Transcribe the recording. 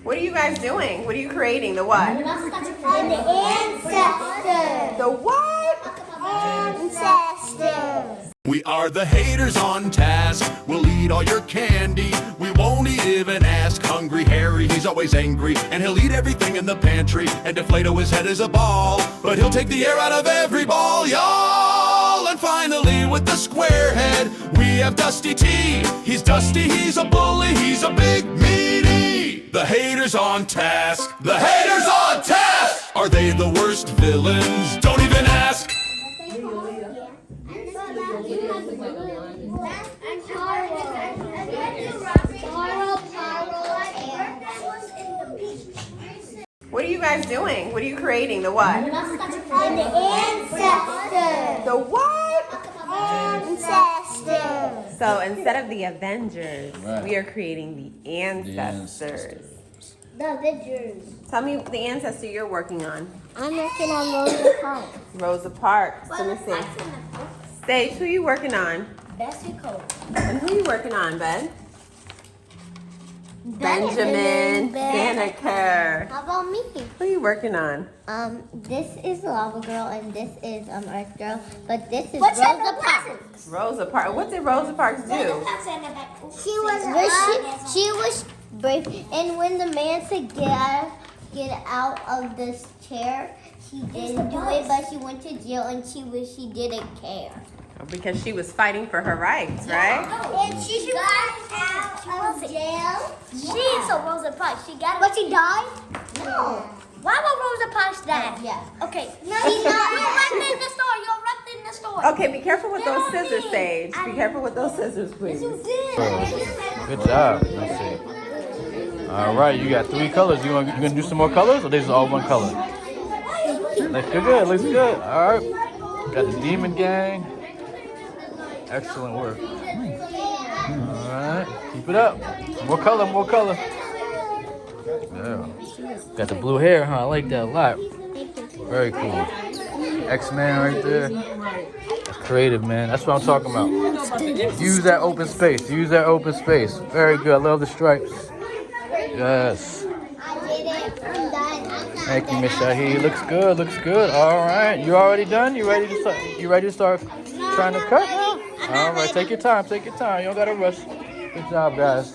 What are you guys doing? What are you creating? The what? The ancestor. The what? Ancestors. We are the haters on task. We'll eat all your candy. We won't even ask. Hungry Harry, he's always angry, and he'll eat everything in the pantry and deflate his head as a ball. But he'll take the air out of every ball, y'all. And finally, with the square head, we have Dusty T. He's dusty, he's a bully, he's a big meaty. The haters on task. The haters on task. Are they the worst villains? Don't even ask. What are you guys doing? What are you creating? The what? The ancestor. The what? Ancestors. So instead of the Avengers, we are creating the ancestors. The Avengers. Tell me the ancestor you're working on. I'm working on Rosa Parks. Rosa Parks. Let me see. Stage, who you working on? Bessie Cole. And who you working on, Ben? Benjamin Banneker. How about me? Who you working on? This is Lava Girl and this is Earth Girl, but this is Rosa Parks. Rosa Parks. What did Rosa Parks do? She was brave, and when the man said get out of this chair, she didn't do it, but she went to jail and she didn't care. Because she was fighting for her rights, right? And she got out of jail. She's a Rosa Parks. She got. But she died? No. Why would Rosa Parks die? Yeah. Okay. No, she's not. You're wrapped in the store. You're wrapped in the store. Okay, be careful with those scissors, Sage. Be careful with those scissors, please. Good job. Let's see. All right, you got 3 colors. You gonna do some more colors, or this is all one color? Looks good. Looks good. All right. Got the Demon Gang. Excellent work. All right, keep it up. More color, more color. Yeah. Got the blue hair, huh? I like that a lot. Very cool. X-Man right there. That's creative, man. That's what I'm talking about. Use that open space. Use that open space. Very good. I love the stripes. Yes. Thank you, Miss Shahi. Looks good. Looks good. All right. You already done? You ready to start? You ready to start trying to cut now? All right. Take your time. Take your time. You don't gotta rush. Good job, guys.